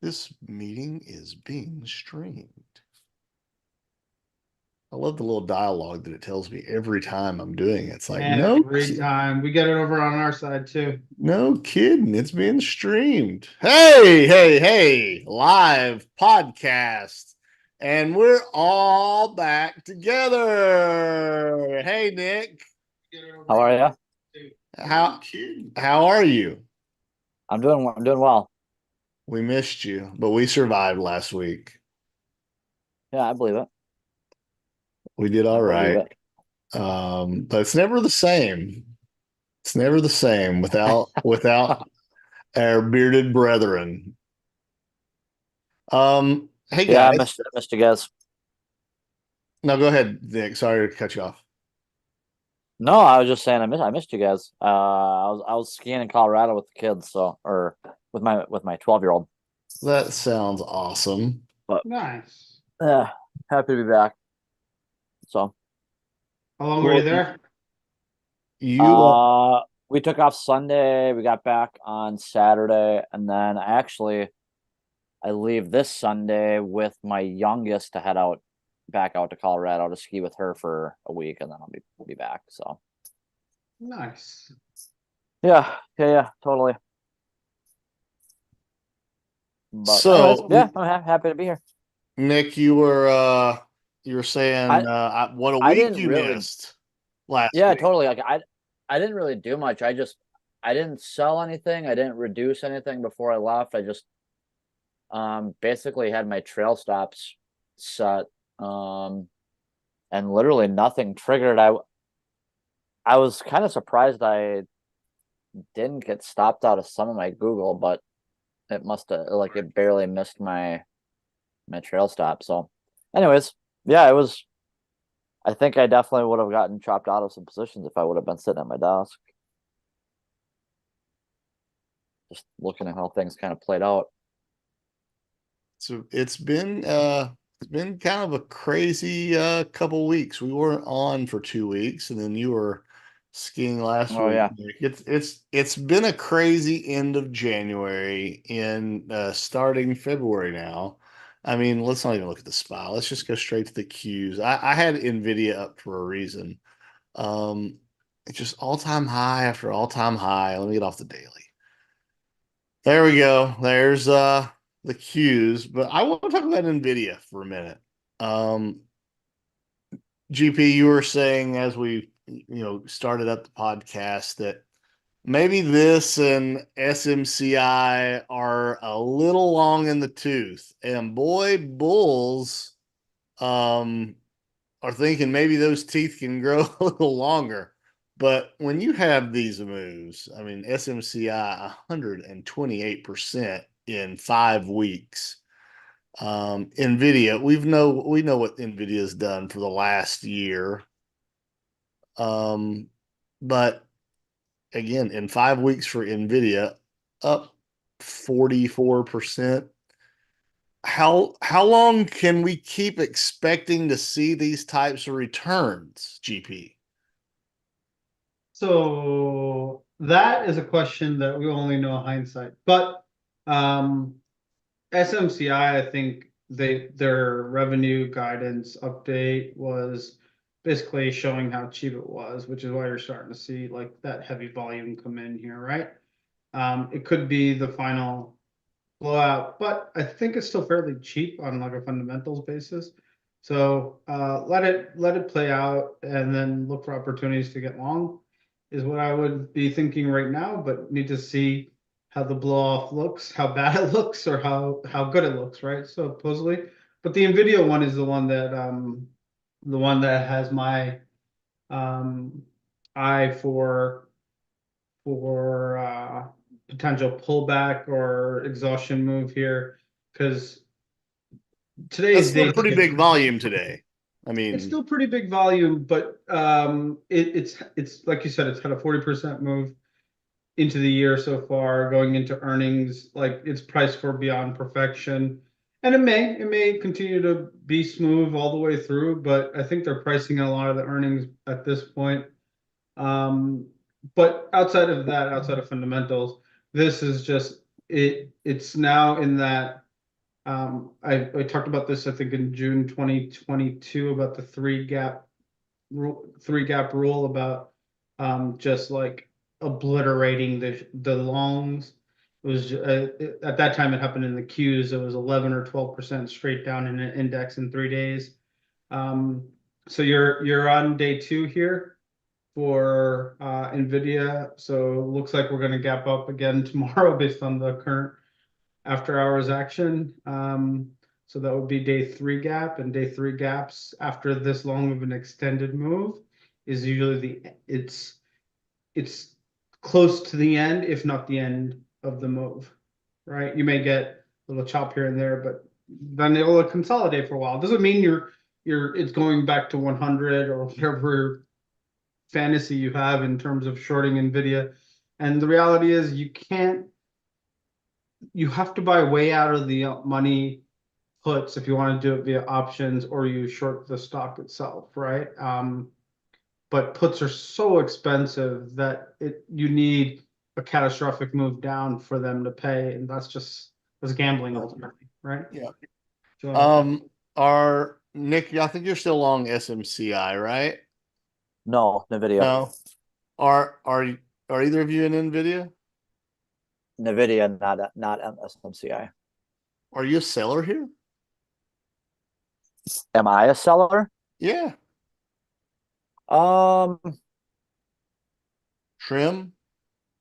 This meeting is being streamed. I love the little dialogue that it tells me every time I'm doing it. It's like, no, Every time. We get it over on our side too. no kidding. It's being streamed. Hey, live podcast. And we're all back together. Hey, Nick. How are you? How are you? I'm doing well. We missed you, but we survived last week. Yeah, I believe it. We did all right. But it's never the same. It's never the same without our bearded brethren. Hey Yeah, I guys. missed you guys. No, go ahead, Nick. Sorry to cut you off. No, I was just saying I missed you guys. I was skiing in Colorado with the kids, or with my 12-year-old. That sounds awesome. But Nice. yeah, happy to be back. So How long were you there? We took off Sunday, we got back on Saturday, and then I leave this Sunday with my youngest to head back out to Colorado to ski with her for a week, and then I'll be back. So Nice. yeah, totally. But so anyways, yeah, I'm happy to be here. Nick, you were saying what a week you missed last week. Totally. Like I didn't really do much. I didn't sell anything. I didn't reduce anything before I left. I just basically had my trail stops set, and literally nothing triggered. I was kind of surprised I didn't get stopped out of some of my Google, but it must have, like, it barely missed my trail stop. So anyways, yeah, I think I definitely would have gotten chopped out of some positions if I would have been sitting at my desk. Just looking at how things kind of played out. So it's been kind of a crazy couple weeks. We weren't on for 2 weeks, and then you were skiing last week. Yeah. It's been a crazy end of January and starting February now. I mean, let's not even look at the SPY. Let's just go straight to the Qs. I had NVIDIA up for a reason. It's just all-time high after all-time high. Let me get off the daily. There we go. There's the Qs, but I want to talk about NVIDIA for a minute. GP, you were saying as we started up the podcast that maybe this and SMCI are a little long in the tooth, and boy, bulls are thinking maybe those teeth can grow a little longer. But when you have these moves, I mean, SMCI 128% in 5 weeks. NVIDIA, we know what NVIDIA has done for the last year. But again, in 5 weeks for NVIDIA, up 44%. How long can we keep expecting to see these types of returns, GP? So that is a question that we only know hindsight. But SMCI, I think their revenue guidance update was basically showing how cheap it was, which is why you're starting to see like that heavy volume come in here, right? It could be the final blowout, but I think it's still fairly cheap on like a fundamentals basis. So let it play out and then look for opportunities to get long is what I would be thinking right now, but need to see how the blow off looks, how bad it looks, or how good it looks, right? So supposedly, but the NVIDIA one is the one that has my eye for potential pullback or exhaustion move here, because today's That's a pretty big volume today. I mean, it's still pretty big volume, but it's like you said, it's had a 40% move into the year so far, going into earnings. Like, it's priced for beyond perfection, and it may continue to be smooth all the way through, but I think they're pricing a lot of the earnings at this point. But outside of fundamentals, this is just it's now in that I talked about this, I think, in June 2022 about the three gap rule about just like obliterating the longs. It was at that time it happened in the Qs. It was 11 or 12% straight down in an index in 3 days. So you're on day two here for NVIDIA. So it looks like we're going to gap up again tomorrow based on the current after hours action. So that would be day three gap, and day three gaps after this long of an extended move is usually it's close to the end, if not the end of the move, right? You may get a little chop here and there, but then it'll consolidate for a while. Doesn't mean it's going back to 100 or whatever fantasy you have in terms of shorting Nvidia. And the reality is you have to buy way out of the money puts if you want to do it via options, or you short the stock itself, right? But puts are so expensive that you need a catastrophic move down for them to pay, and that's gambling ultimately, right? Yeah. So Are Nick, I think you're still long SMCI, right? No, NVIDIA. No. Are either of you in NVIDIA? NVIDIA, not SMCI. Are you a seller here? Am I a seller? Yeah. Um, Trim.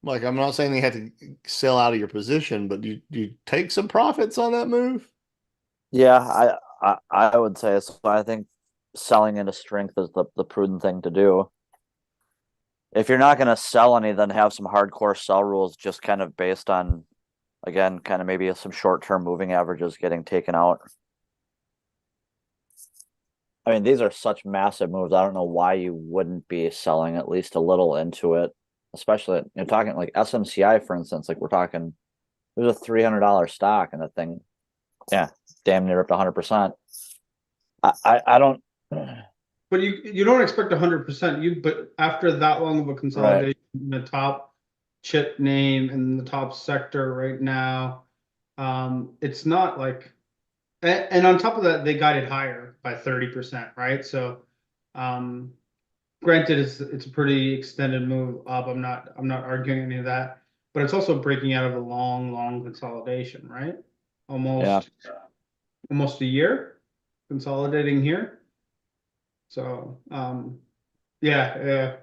Like, I'm not saying you have to sell out of your position, but do you take some profits on that move? yeah, I would say so. I think selling into strength is the prudent thing to do. If you're not going to sell any, then have some hardcore sell rules, just kind of based on, again, kind of maybe some short-term moving averages getting taken out. I mean, these are such massive moves. I don't know why you wouldn't be selling at least a little into it, especially you're talking like SMCI, for instance. Like we're talking, there's a $300 stock, and the thing, yeah, damn near up to 100%. I don't. but you don't expect 100%. But after that long of a Right. consolidation in the top chip name and the top sector right now, it's not like, and on top of that, they guided higher by 30%, right? So, granted, it's a pretty extended move up. I'm not arguing any of that, but it's also breaking out of a long consolidation, right? Yeah. Almost a year consolidating here. So, yeah.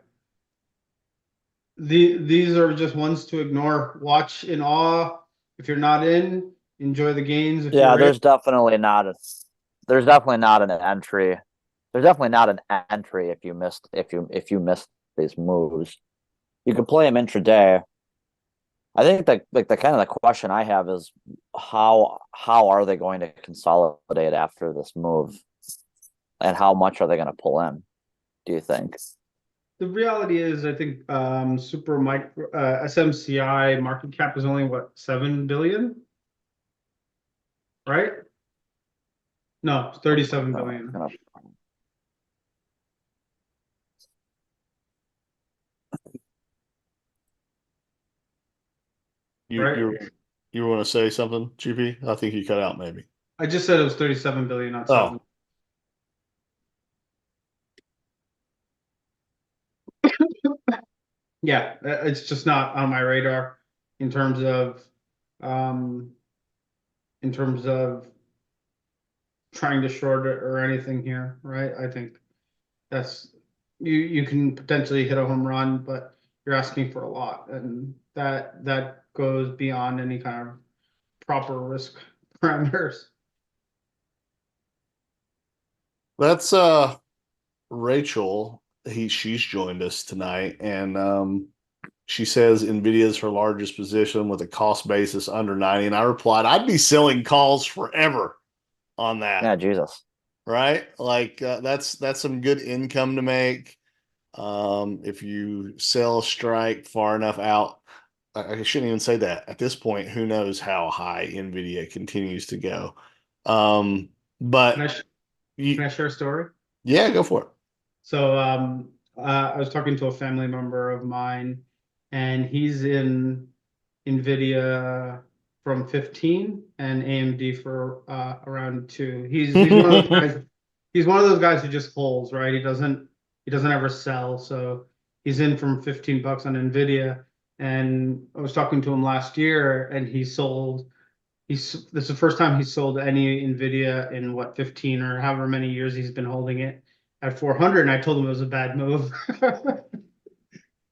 These are just ones to ignore. Watch in awe. If you're not in, enjoy the gains. If Yeah, you're in, there's definitely not an entry. There's definitely not an entry if you missed these moves. You can play them intraday. I think the kind of the question I have is how are they going to consolidate after this move, and how much are they going to pull in? Do you think? the reality is, I think super micro SMCI market cap is only what, 7 billion, right? No, it's 37 billion, You right? you want to say something, GP? I think you cut out maybe. I just said it was 37 billion, not Oh, 7. Yeah, it's just not on my radar in terms of um in terms of trying to short it or anything here, right? I think that's you can potentially hit a home run, but you're asking for a lot, and that goes beyond any kind of proper risk parameters. that's Rachel. She's joined us tonight, and she says Nvidia is her largest position with a cost basis under 90. And I replied, I'd be selling calls forever on Yeah, that, Jesus. right? Like that's some good income to make. If you sell a strike far enough out, I shouldn't even say that. At this point, who knows how high Nvidia continues to go. Um, Can I but sh- can you, I share a story? yeah, go for it. So I was talking to a family member of mine, and he's in NVIDIA. from 15 and AMD for around 2. He's one of those guys. He's one of those guys who just holds, right? He doesn't ever sell. So he's in from $15 on NVDA. And I was talking to him last year, and he sold. This is the first time he's sold any NVIDIA in what, 15 or however many years he's been holding it at 400. And I told him it was a bad move.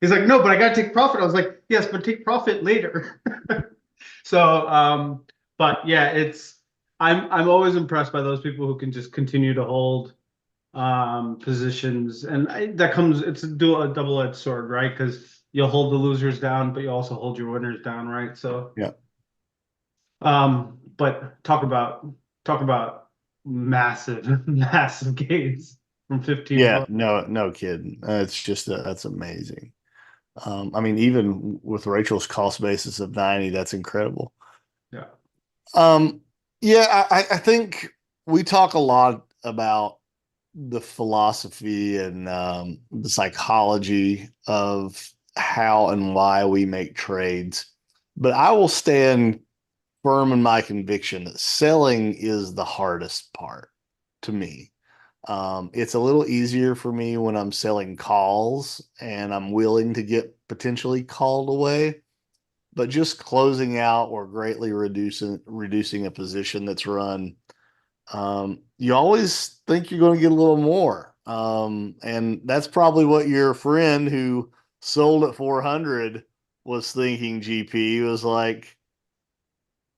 He's like, no, but I got to take profit. I was like, yes, but take profit later. So, but yeah, I'm always impressed by those people who can just continue to hold positions, and it's a double-edged sword, right? Because you'll hold the losers down, but you also hold your winners down, right? So, Yeah. But talk about massive, massive gains from 15 Yeah, bucks. no kidding. It's just that's amazing. I mean, even with Rachel's cost basis of 90, that's incredible. Yeah. Um, yeah, I think we talk a lot about the philosophy and the psychology of how and why we make trades, but I will stand firm in my conviction that selling is the hardest part to me. It's a little easier for me when I'm selling calls and I'm willing to get potentially called away, but just closing out or greatly reducing a position that's run, you always think you're going to get a little more. And that's probably what your friend who sold at 400 was thinking. GP was like,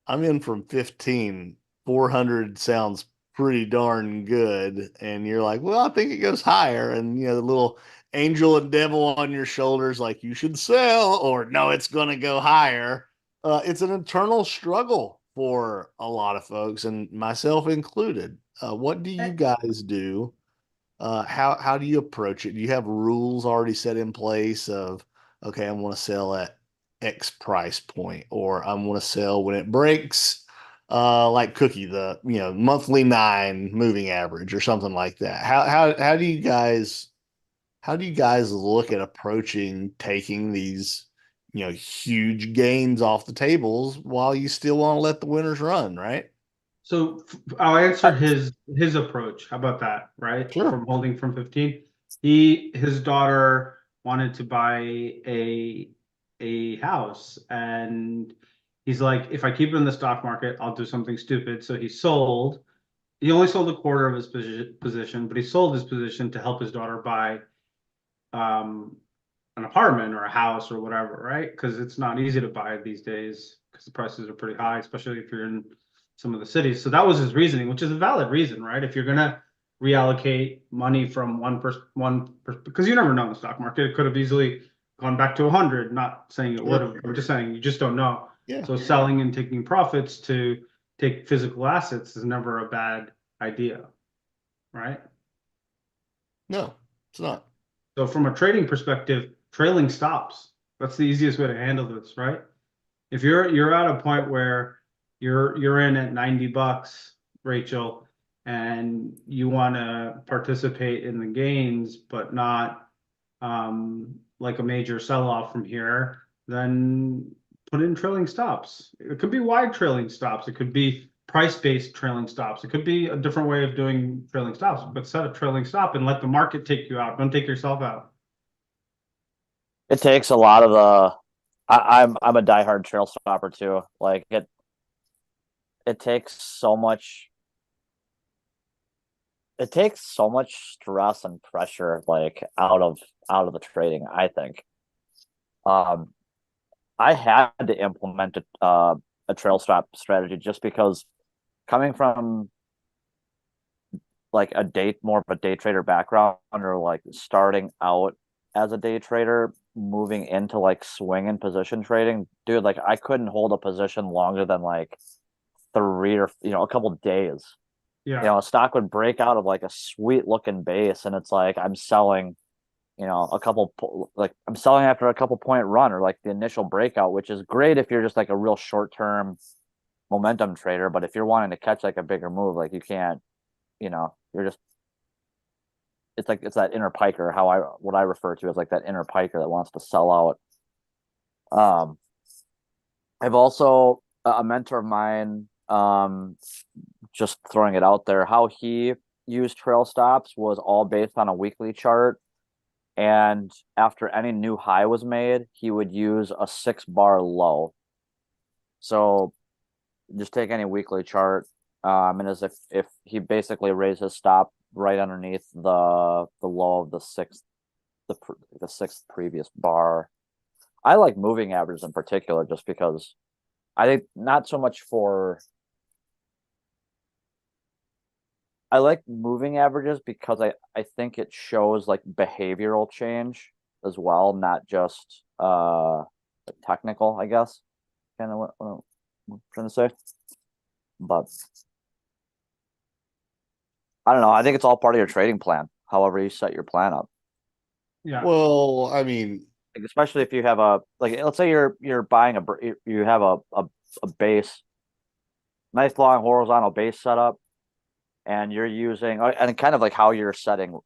I'm in from 15. 400 sounds pretty darn good. And you're like, well, I think it goes higher. And, the little angel and devil on your shoulders, like, you should sell, or no, it's going to go higher. It's an internal struggle for a lot of folks, and myself included. What do you guys do? How do you approach it? Do you have rules already set in place of, okay, I want to sell at X price point, or I want to sell when it breaks, like Cookie, the monthly 9 moving average or something like that. How do you guys look at approaching taking these huge gains off the tables while you still want to let the winners run, right? So I'll answer his approach. How about that, right? Sure. From holding from 15. His daughter wanted to buy a house, and he's like, if I keep it in the stock market, I'll do something stupid. So he sold. He only sold a quarter of his position, but he sold his position to help his daughter buy um an apartment or a house or whatever, right? Because it's not easy to buy these days because the prices are pretty high, especially if you're in some of the cities. So that was his reasoning, which is a valid reason, right? If you're gonna reallocate money from because you never know in the stock market, it could have easily gone back to 100. Not saying it would Sure. have. I'm just saying you just don't know. Yeah. So selling and taking profits to take physical assets is never a bad idea, right? No, it's not. So from a trading perspective, trailing stops. That's the easiest way to handle this, right? If you're at a point where you're in at $90, Rachel, and you want to participate in the gains, but not like a major sell-off from here, then put in trailing stops. It could be wide trailing stops. It could be price-based trailing stops. It could be a different way of doing trailing stops, but set a trailing stop and let the market take you out. Don't take yourself out. It takes a lot of the. I'm a diehard trail stopper too. Like it takes so much. It takes so much stress and pressure like out of the trading. I think. Um, I had to implement a trail stop strategy just because coming from like more of a day trader background or like starting out as a day trader, moving into like swing and position trading, dude, like I couldn't hold a position longer than like 3 or a couple days. Yeah. A stock would break out of like a sweet looking base, and it's like I'm selling. Like I'm selling after a couple point run or like the initial breakout, which is great if you're just like a real short term momentum trader. But if you're wanting to catch like a bigger move, like you can't, you're just it's that inner piker, what I refer to as like that inner piker that wants to sell out. Um, I've also a mentor of mine, just throwing it out there, how he used trail stops was all based on a weekly chart. And after any new high was made, he would use a 6 bar low. So just take any weekly chart, and as if he basically raised his stop right underneath the low of the sixth previous bar. I like moving averages in particular, just because I think not so much for. I like moving averages because I think it shows like behavioral change as well, not just technical, I guess. Kind of what I'm trying to say. But I don't know. I think it's all part of your trading plan, however you set your plan up. Yeah. Well, I mean, Like, especially if you have a like, let's say you're buying you have a base, nice long horizontal base setup, and you're using and kind of like how you're setting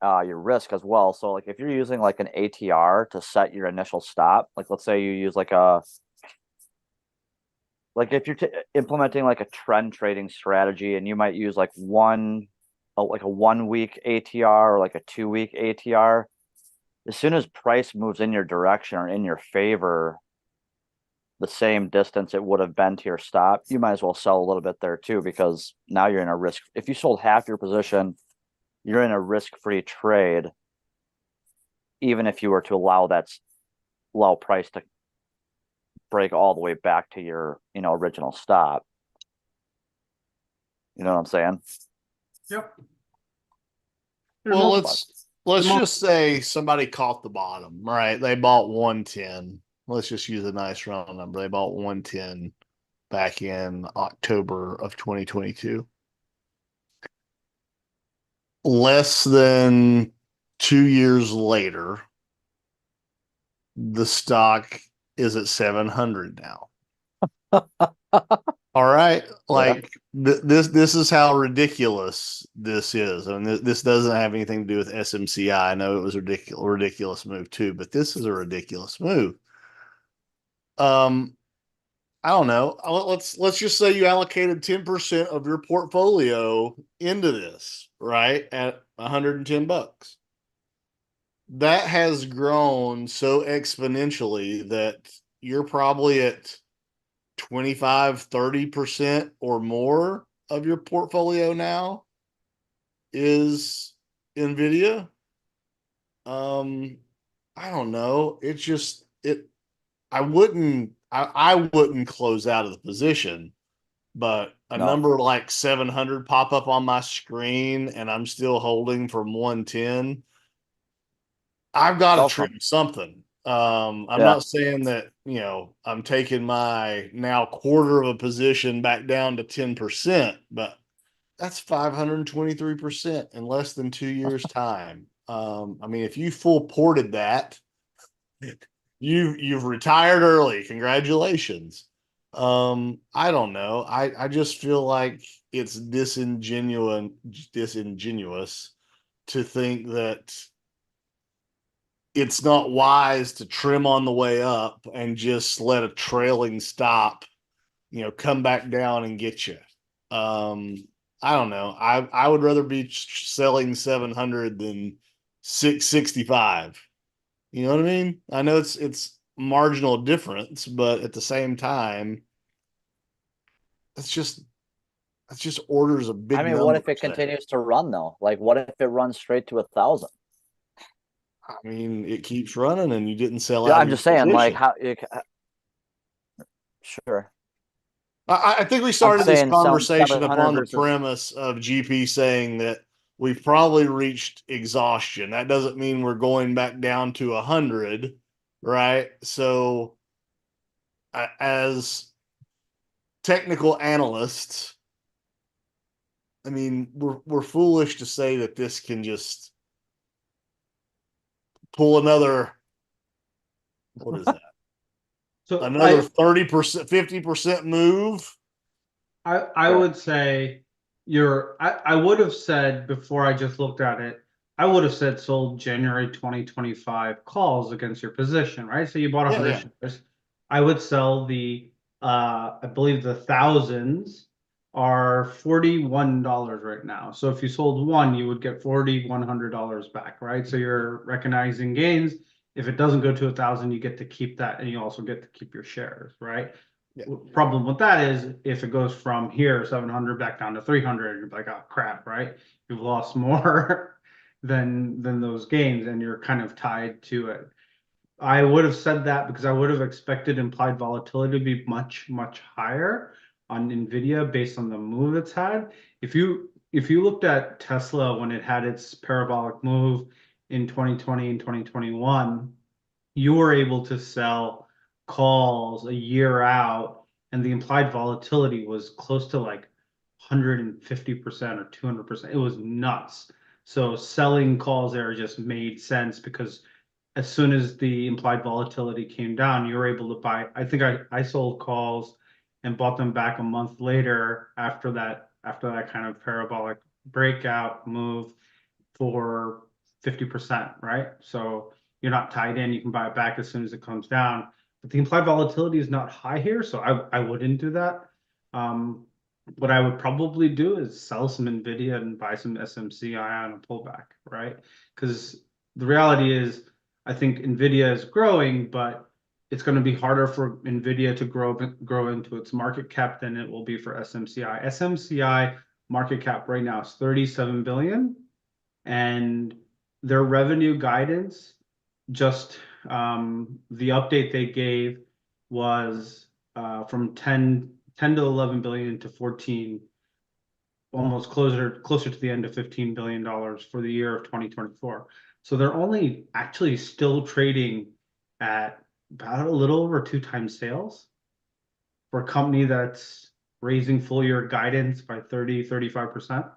your risk as well. So like if you're using like an ATR to set your initial stop, like let's say you use like if you're implementing like a trend trading strategy, and you might use like like a 1 week ATR or like a 2 week ATR. As soon as price moves in your direction or in your favor, the same distance it would have been to your stop, you might as well sell a little bit there too, because now you're in a risk. If you sold half your position, you're in a risk-free trade, even if you were to allow that low price to break all the way back to your original stop. You know what I'm saying? Yep. For the well, most part. let's just say somebody caught the bottom, right? They bought 110. Let's just use a nice round number. They bought 110 back in October of 2022. Less than 2 years later, the stock is at 700 now. All right, Yeah. like this is how ridiculous this is. I mean, this doesn't have anything to do with SMCI. I know it was a ridiculous move too, but this is a ridiculous move. Um, I don't know. Let's just say you allocated 10% of your portfolio into this, right? At $110. That has grown so exponentially that you're probably at 25, 30% or more of your portfolio now is NVIDIA. Um, I don't know. It's just I wouldn't close out of the position, but a No. number like 700 pop up on my screen and I'm still holding from 110. I've got to Sell some. trim something. I'm Yeah. not saying that, I'm taking my now quarter of a position back down to 10%, but that's 523% in less than 2 years' time. I mean, if you full ported that, you've retired early. Congratulations. I don't know. I just feel like it's disingenuous to think that it's not wise to trim on the way up and just let a trailing stop, come back down and get you. I don't know. I would rather be selling 700 than 665. You know what I mean? I know it's marginal difference, but at the same time, it's just it's just orders a I big mean, what numbers if it there. continues to run though? Like, what if it runs straight to 1,000? I mean, it keeps running and you didn't sell Yeah, out of I'm your just saying, like, position. how? Sure. I think we I'm started this saying selling conversation 700 upon the versus. premise of GP saying that we've probably reached exhaustion. That doesn't mean we're going back down to 100, right? So, as technical analysts, I mean, we're foolish to say that this can just pull another. What is that? So Another 30%, 50% move. I Right. would say I would have said before I just looked at it, I would have said sold January 2025 calls against your position, right? So you bought Yeah, yeah. 100 shares. I would sell the I believe the thousands are $41 right now. So if you sold one, you would get $4,100 back, right? So you're recognizing gains. If it doesn't go to 1,000, you get to keep that, and you also get to keep your shares, right? Yeah. Problem with that is if it goes from here 700 back down to 300, you're like, oh crap, right? You've lost more than those gains, and you're kind of tied to it. I would have said that because I would have expected implied volatility to be much, much higher on NVIDIA based on the move it's had. If you looked at Tesla when it had its parabolic move in 2020 and 2021, you were able to sell calls a year out, and the implied volatility was close to like 150% or 200%. It was nuts. So selling calls there just made sense because as soon as the implied volatility came down, you were able to buy. I think I sold calls and bought them back a month later after that kind of parabolic breakout move for 50%, right? So you're not tied in. You can buy it back as soon as it comes down. But the implied volatility is not high here, so I wouldn't do that. What I would probably do is sell some NVIDIA and buy some SMCI on a pullback, right? Because the reality is, I think NVIDIA is growing, but it's going to be harder for NVIDIA to grow into its market cap than it will be for SMCI. SMCI market cap right now is 37 billion, and their revenue guidance, just the update they gave was from 10 to 11 billion to 14, almost closer to the end of $15 billion for the year of 2024. So they're only actually still trading at about a little over 2 times sales for a company that's raising full year guidance by 35%.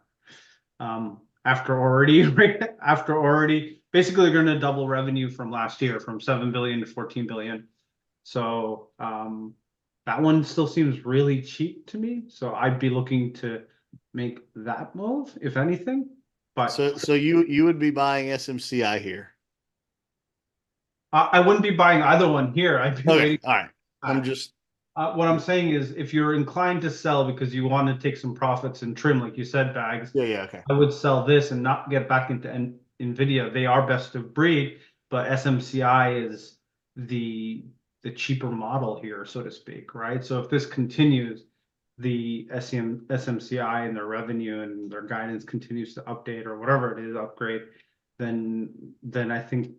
After already basically they're going to double revenue from last year from 7 billion to 14 billion. So that one still seems really cheap to me. So I'd be looking to make that move, if anything. But So you would be buying SMCI here. I wouldn't be buying either one here. I'd be Okay, waiting. all right. I'm Uh, just what I'm saying is, if you're inclined to sell because you want to take some profits and trim, like you said, bags, yeah, okay. I would sell this and not get back into NVIDIA. They are best of breed, but SMCI is the cheaper model here, so to speak, right? So if this continues, the SMCI and their revenue and their guidance continues to update or whatever it is, upgrade, then I think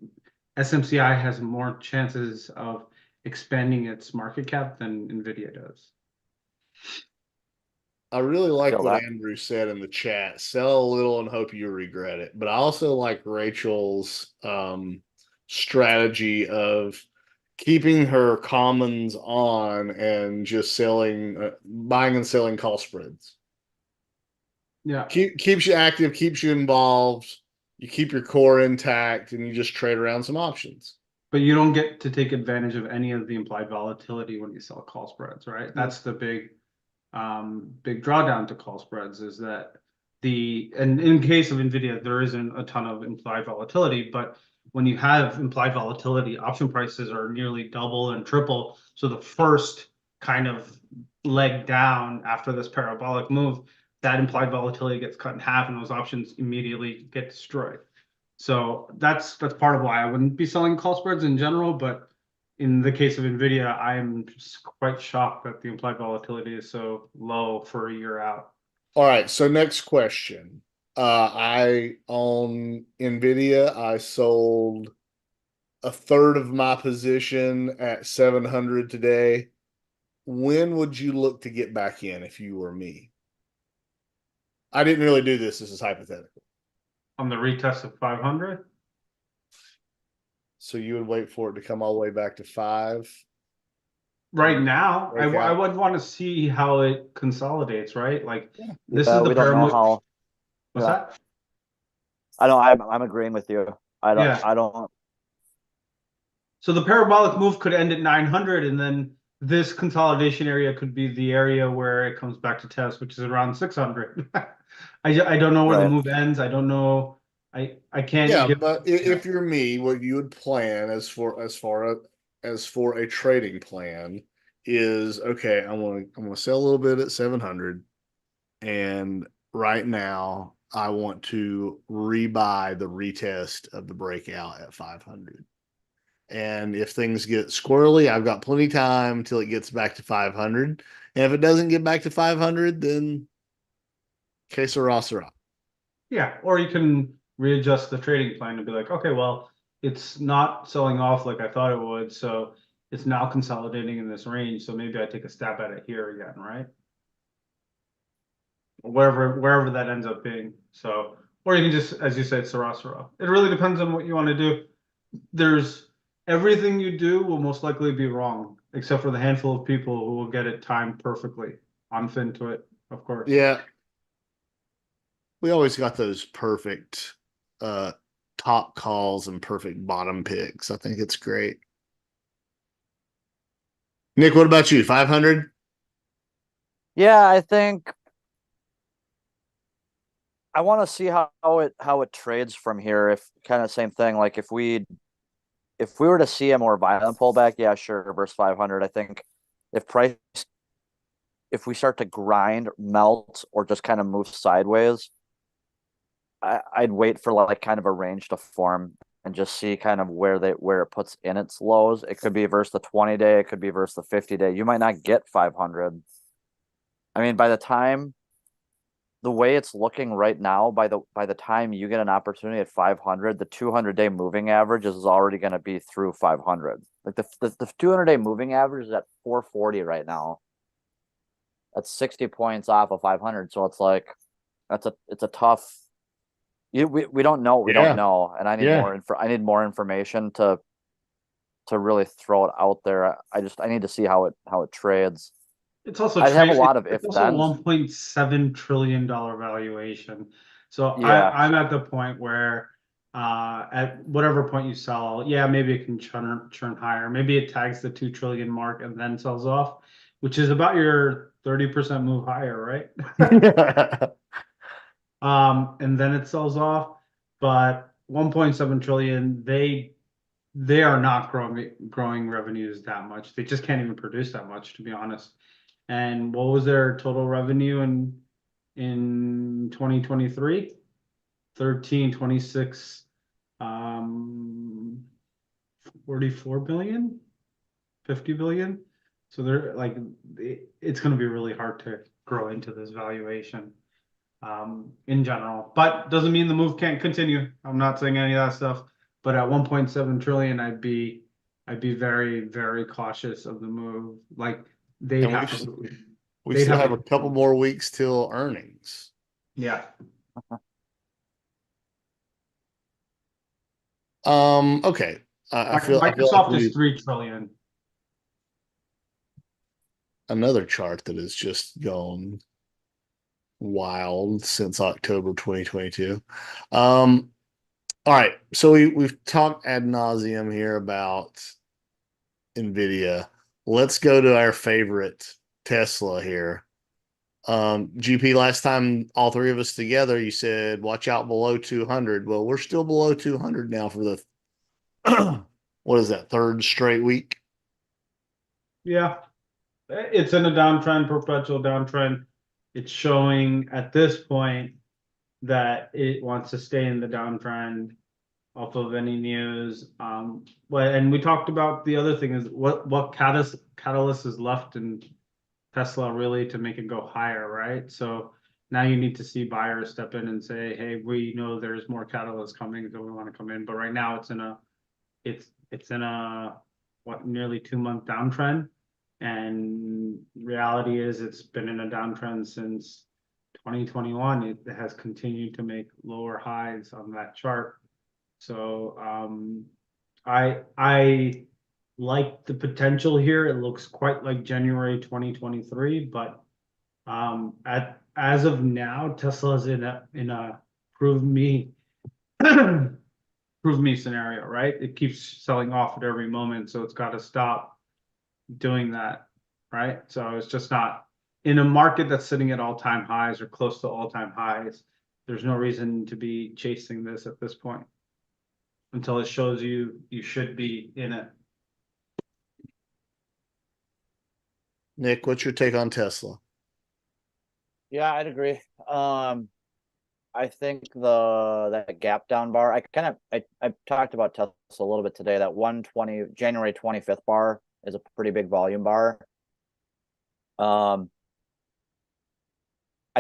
SMCI has more chances of expanding its market cap than NVIDIA does. I really like Feel what that. Andrew said in the chat. Sell a little and hope you regret it. But I also like Rachel's strategy of keeping her commons on and just buying and selling call spreads. Yeah. Keeps you active, keeps you involved. You keep your core intact, and you just trade around some options. But you don't get to take advantage of any of the implied volatility when you sell call spreads, right? That's the big drawdown to call spreads, is that and in case of NVIDIA, there isn't a ton of implied volatility, but when you have implied volatility, option prices are nearly double and triple. So the first kind of leg down after this parabolic move, that implied volatility gets cut in half, and those options immediately get destroyed. So that's part of why I wouldn't be selling call spreads in general, but in the case of NVIDIA, I am just quite shocked that the implied volatility is so low for a year out. All right, so next question. I own NVIDIA. I sold a third of my position at 700 today. When would you look to get back in if you were me? I didn't really do this. This is hypothetical. On the retest of 500? So you would wait for it to come all the way back to 5? Right now, I Breakout? would want to see how it consolidates, right? Like this is Yeah, the we don't know pyramid. how. What's Yeah, that? I don't. I'm agreeing with you. I don't. Yeah. I don't. So the parabolic move could end at 900, and then this consolidation area could be the area where it comes back to test, which is around 600. I don't know where the Right. move ends. I don't know. I can't Yeah, give. but Yeah. if you're me, what you would plan as for a trading plan is okay. I'm gonna sell a little bit at 700, and right now I want to rebuy the retest of the breakout at 500. And if things get squirrely, I've got plenty of time until it gets back to 500. And if it doesn't get back to 500, then que sera, sera. Yeah, or you can readjust the trading plan and be like, okay, well, it's not selling off like I thought it would, so it's now consolidating in this range, so maybe I take a stab at it here again, right? Wherever that ends up being. So, or you can just, as you said, sera sera. It really depends on what you want to do. There's everything you do will most likely be wrong, except for the handful of people who will get it timed perfectly on FinTwit, of course. Yeah, we always got those perfect uh top calls and perfect bottom picks. I think it's great. Nick, what about you? 500? Yeah, I think I want to see how it trades from here. If kind of same thing, like if we were to see a more violent pullback, yeah, sure, versus 500. I think if price if we start to grind, melt, or just kind of move sideways, I'd wait for like kind of a range to form and just see kind of where it puts in its lows. It could be versus the 20-day, it could be versus the 50-day. You might not get 500. I mean, by the time the way it's looking right now, by the time you get an opportunity at 500, the 200-day moving average is already going to be through 500. Like the 200-day moving average is at 440 right now. That's 60 points off of 500. So it's like it's a tough. We don't know what we don't Yeah, know, and yeah. I need more information to really throw it out there. I need to see how it trades. It's also I'd have a trade. lot of It's if also thens. $1.7 trillion valuation. So Yeah, I'm at the point where at whatever point you sell, yeah, maybe it can churn higher. Maybe it tags the 2 trillion mark and then sells off, which is about your 30% move higher, right? And then it sells off. But 1.7 trillion, they are not growing revenues that much. They just can't even produce that much, to be honest. And what was their total revenue in 2023? 13, 26, 44 billion, 50 billion. So they're like it's going to be really hard to grow into this valuation in general. But doesn't mean the move can't continue. I'm not saying any of that stuff. But at 1.7 trillion, I'd be very, very cautious of the move. Like they'd And have to we they'd still have have to a couple more weeks till earnings. yeah. Okay. I feel like Microsoft is we 3 trillion. another chart that has just gone wild since October 2022. All right. So we've talked ad nauseum here about NVIDIA. Let's go to our favorite Tesla here. GP, last time all three of us together, you said watch out below 200. Well, we're still below 200 now for the what is that, third straight week? Yeah. It's in a downtrend, perpetual downtrend. It's showing at this point that it wants to stay in the downtrend off of any news. Well, and we talked about the other thing is what catalyst is left in Tesla really to make it go higher, right? So now you need to see buyers step in and say, hey, we know there's more catalysts coming, so we want to come in. But right now it's in a what nearly 2 month downtrend. And reality is it's been in a downtrend since 2021. It has continued to make lower highs on that chart. So I like the potential here. It looks quite like January 2023, but at as of now, Tesla's in a prove me prove me scenario, right? It keeps selling off at every moment, so it's got to stop doing that, right? So it's just not in a market that's sitting at all-time highs or close to all-time highs. There's no reason to be chasing this at this point until it shows you you should be in it. Nick, what's your take on Tesla? Yeah, I'd agree. I think that gap down bar. I talked about Tesla a little bit today. That 120 January 25th bar is a pretty big volume bar. I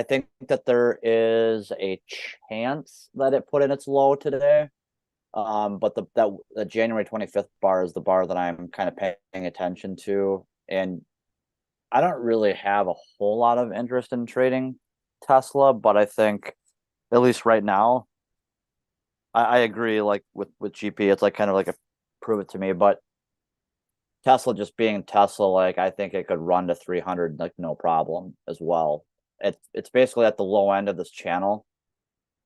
think that there is a chance that it put in its low today. But the January 25th bar is the bar that I'm kind of paying attention to. And I don't really have a whole lot of interest in trading Tesla, but I think at least right now, I agree like with GP, it's like kind of like a prove it to me, but Tesla just being Tesla, like I think it could run to 300 like no problem as well. It's basically at the low end of this channel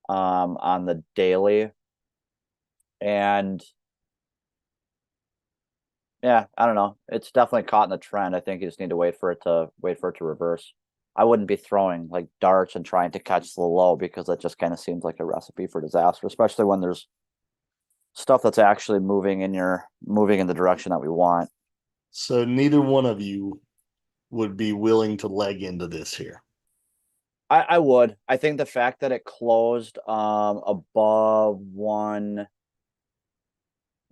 on the daily. And yeah, I don't know. It's definitely caught in the trend. I think you just need to wait for it to reverse. I wouldn't be throwing like darts and trying to catch the low because that just kind of seems like a recipe for disaster, especially when there's stuff that's actually moving in the direction that we want. So neither one of you would be willing to leg into this here. I would. I think the fact that it closed above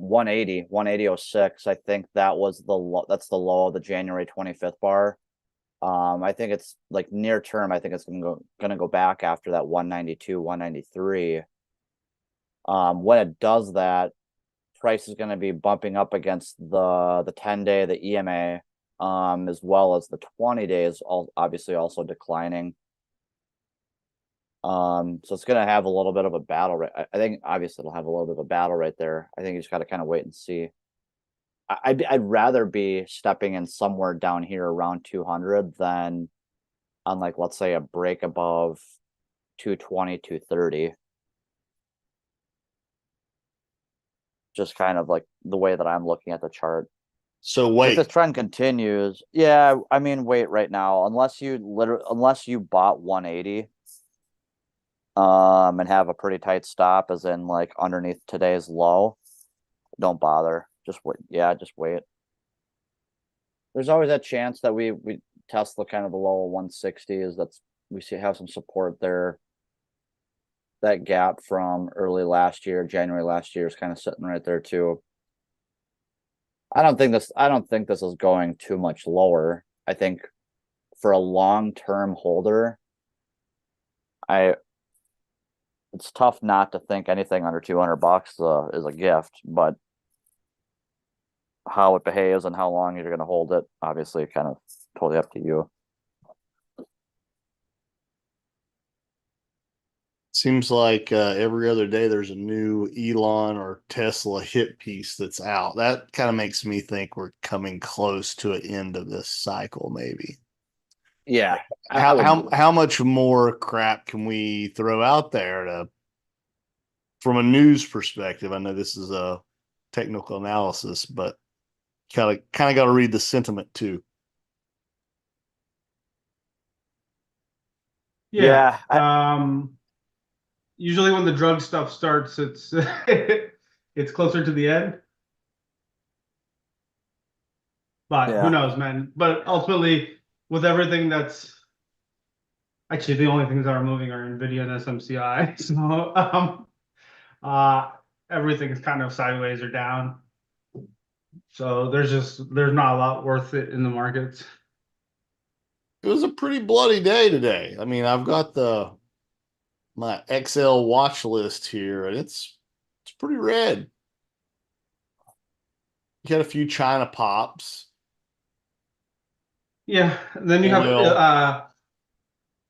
180.06, I think that was that's the low of the January 25th bar. I think it's like near term, I think it's gonna go back after that 192, 193. When it does that, price is gonna be bumping up against the 10-day, the EMA, as well as the 20 days, obviously also declining. So it's gonna have a little bit of a battle, right? I think obviously it'll have a little bit of a battle right there. I think you just got to kind of wait and see. I'd rather be stepping in somewhere down here around 200 than on like let's say a break above 220, 230. Just kind of like the way that I'm looking at the chart. So If this wait. trend continues, yeah, I mean wait right now, unless you bought 180 and have a pretty tight stop as in like underneath today's low, don't bother. Just wait. Yeah, just wait. There's always that chance that we test the kind of the low 160s. We have some support there. That gap from early last year, January last year, is kind of sitting right there too. I don't think this is going too much lower. I think for a long-term holder, it's tough not to think anything under 200 bucks is a gift, but how it behaves and how long you're going to hold it, obviously, kind of totally up to you. Seems like every other day there's a new Elon or Tesla hit piece that's out. That kind of makes me think we're coming close to an end of this cycle, maybe. Yeah, I How would. how much more crap can we throw out there to from a news perspective? I know this is a technical analysis, but kind of got to read the sentiment too. Yeah. Yeah, Usually when the drug stuff starts, it's it's closer to the end. But who yeah, knows, man? But ultimately, with everything that's actually the only things that are moving are NVIDIA and SMCI. So uh, everything is kind of sideways or down. So there's not a lot worth it in the markets. It was a pretty bloody day today. I mean, I've got my Excel watch list here, and it's pretty red. You had a few China pops, Yeah. And then oil,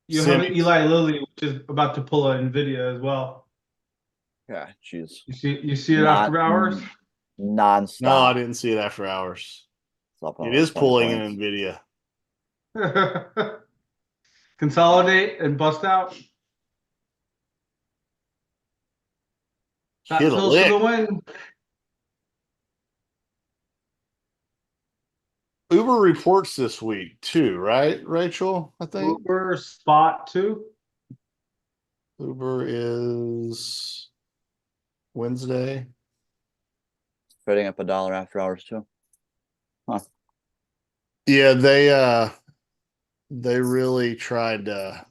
you have semis. Eli Lilly, which is about to pull a NVIDIA as well. yeah. She's You see it not after hours. No, I nonstop. didn't see it after hours. It's up It another is 20 pulling an points. Nvidia. Consolidate and bust out. Fat Hit a Phil's for lick. the win. Uber reports this week too, right, Rachel? I think Uber spot two. Uber is Wednesday. Trading up $1 after hours too. Huh. Yeah, They really tried to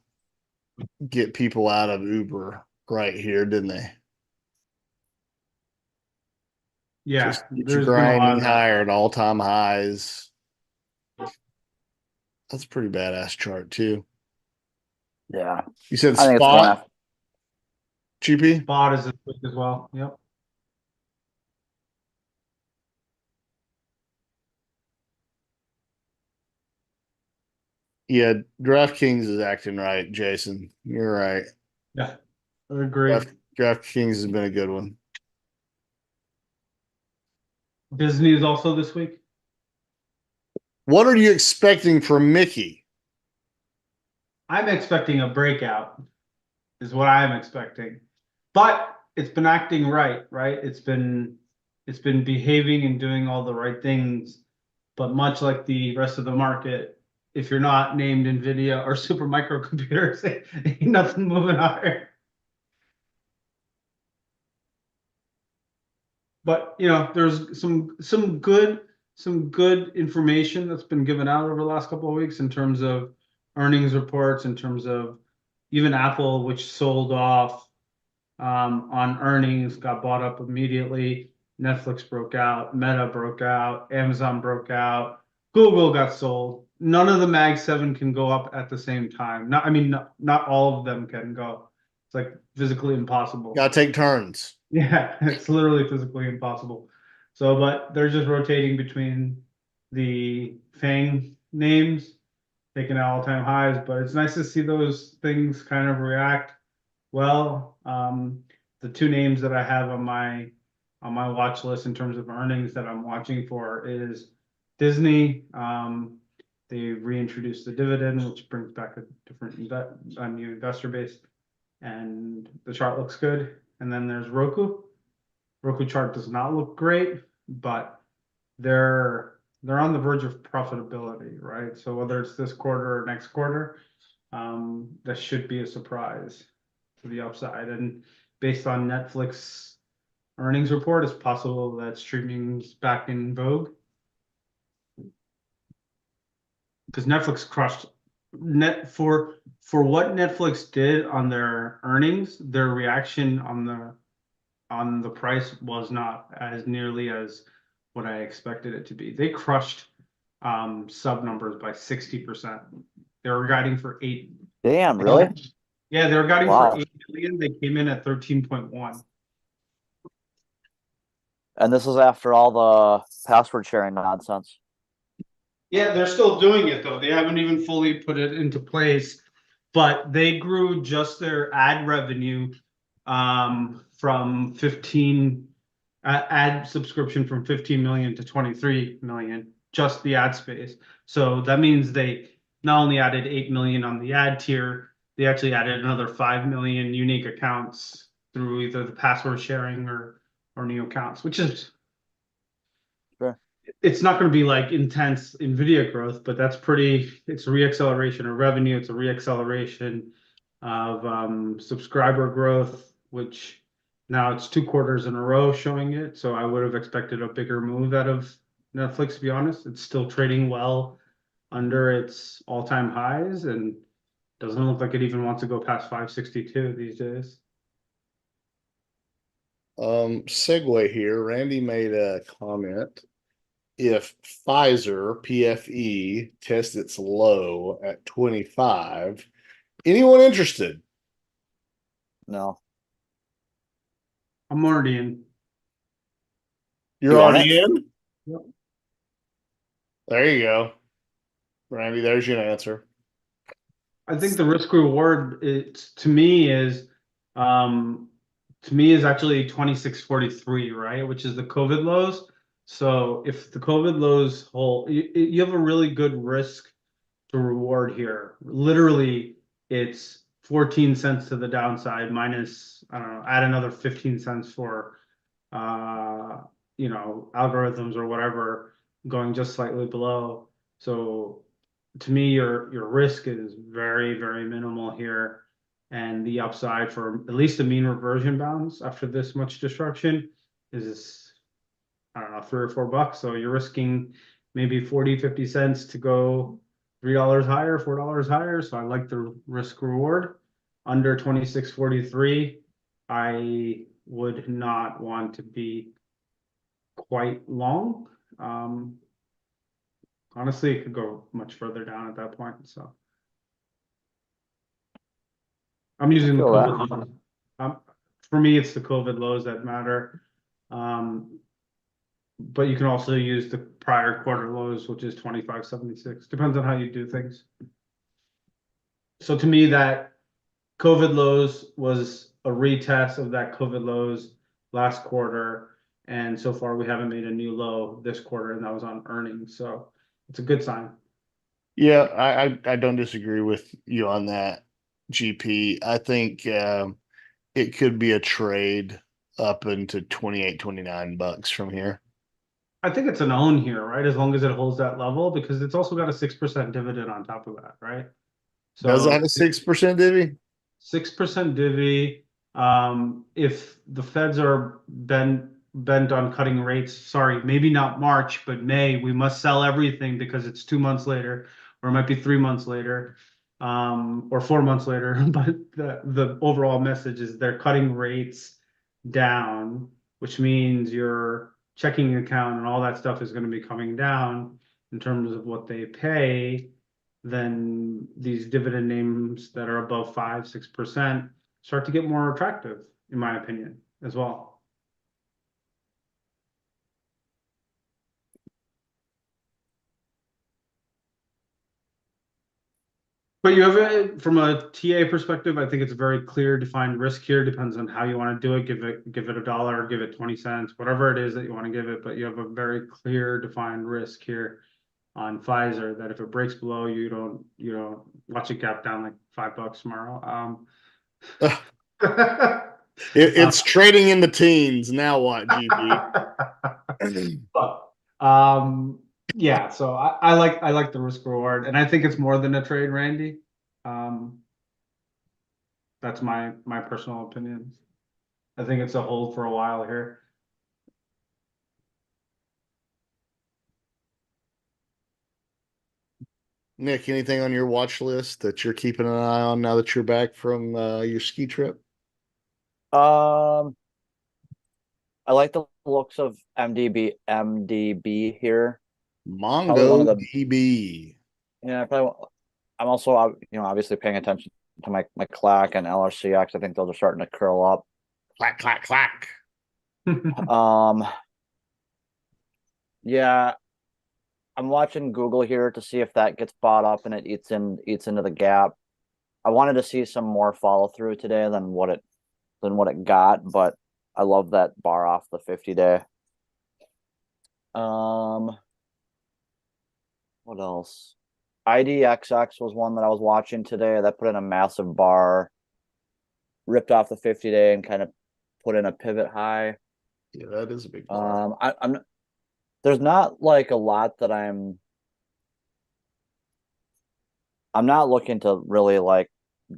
get people out of Uber right here, didn't they? Yeah, Just get you there's been a lot grinding of that. higher at all-time highs. That's a pretty badass chart too. Yeah, You said I think it's going spot, after. GP? Spot is this week as well. Yep. Yeah, DraftKings is acting right, Jason. You're right. Yeah, I agree. DraftKings has been a good one. Disney is also this week. What are you expecting from Mickey? I'm expecting a breakout, is what I'm expecting. But it's been acting right, right? It's been behaving and doing all the right things. But much like the rest of the market, if you're not named NVIDIA or super microcomputers, ain't nothing moving higher. But there's some good information that's been given out over the last couple of weeks in terms of earnings reports, in terms of even Apple, which sold off on earnings, got bought up immediately. Netflix broke out, Meta broke out, Amazon broke out, Google got sold. None of the Mag 7 can go up at the same time. Not, I mean, not all of them can go. It's like physically impossible. Gotta take turns. Yeah, it's literally physically impossible. So, but they're just rotating between the FANG names, taking out all-time highs. But it's nice to see those things kind of react well. The two names that I have on my watch list in terms of earnings that I'm watching for is Disney. They reintroduced the dividend, which brings back a different a new investor base, and the chart looks good. And then there's Roku. Roku chart does not look great, but they're on the verge of profitability, right? So whether it's this quarter or next quarter, that should be a surprise to the upside. And based on Netflix earnings report, it's possible that streaming's back in vogue because Netflix crushed net for what Netflix did on their earnings. Their reaction on the price was not as nearly as what I expected it to be. They crushed sub numbers by 60%. They were guiding for 8. Damn, really? Yeah, they were guiding for Wow. 8 million. They came in at 13.1. And this is after all the password sharing nonsense. Yeah, they're still doing it though. They haven't even fully put it into place, but they grew just their ad revenue from 15 ad subscription from 15 million to 23 million, just the ad space. So that means they not only added 8 million on the ad tier, they actually added another 5 million unique accounts through either the password sharing or new accounts, which is Sure. it's not going to be like intense NVIDIA growth, but it's a reacceleration of revenue. It's a reacceleration of subscriber growth, which now it's 2 quarters in a row showing it. So I would have expected a bigger move out of Netflix, to be honest. It's still trading well under its all-time highs and doesn't look like it even wants to go past 562 these days. Segue here. Randy made a comment. If Pfizer PFE tests its low at 25, anyone interested? No. I'm already in. You're You own it? already in? Yep. There you go. Randy, there's your answer. I think the risk reward um to me is actually 2643, right? Which is the COVID lows. So if the COVID lows hold, you have a really good risk to reward here. Literally, it's 14 cents to the downside minus, I don't know, add another 15 cents for uh algorithms or whatever going just slightly below. So to me, your risk is very, very minimal here, and the upside for at least the mean reversion bounds after this much destruction is, I don't know, $3 or $4. So you're risking maybe 40, 50 cents to go $3 higher, $4 higher. So I like the risk reward. Under 26.43, I would not want to be quite long. Honestly, it could go much further down at that point. So I'm I using the feel that. COVID lows. For me, it's the COVID lows that matter. But you can also use the prior quarter lows, which is 25.76. Depends on how you do things. So to me, that COVID lows was a retest of that COVID lows last quarter. And so far, we haven't made a new low this quarter, and that was on earnings. So it's a good sign. Yeah, I don't disagree with you on that, GP. I think it could be a trade up into 28, $29 from here. I think it's an own here, right? As long as it holds that level, because it's also got a 6% dividend on top of that, right? Does it So have a 6% divvy? 6% divvy. If the feds are bent on cutting rates, sorry, maybe not March, but May, we must sell everything because it's 2 months later, or it might be 3 months later, or 4 months later. But the overall message is they're cutting rates down, which means your checking account and all that stuff is going to be coming down in terms of what they pay. Then these dividend names that are above 5, 6% start to get more attractive, in my opinion, as well. But you have it from a TA perspective. I think it's a very clear, defined risk here. Depends on how you want to do it. Give it $1, give it 20 cents, whatever it is that you want to give it. But you have a very clear, defined risk here on Pfizer that if it breaks below, you don't watch it gap down like $5 tomorrow. It's trading in the teens. Now what, GP? But yeah, so I like the risk reward, and I think it's more than a trade, Randy. Um, that's my personal opinion. I think it's a hold for a while here. Nick, anything on your watch list that you're keeping an eye on now that you're back from your ski trip? Um, I like the looks of MDB here. Probably one of the MongoDB. yeah. Probably, I'm also obviously paying attention to my CLAC and LRCX. I think those are starting to curl up. Clack, clack, clack. Um, yeah, I'm watching Google here to see if that gets bought up and it eats into the gap. I wanted to see some more follow through today than what it got, but I love that bar off the 50-day. What else? IDXX was one that I was watching today that put in a massive bar, ripped off the 50-day and kind of put in a pivot high. Yeah, that is a big bar. I'm there's not like a lot that I'm not looking to really like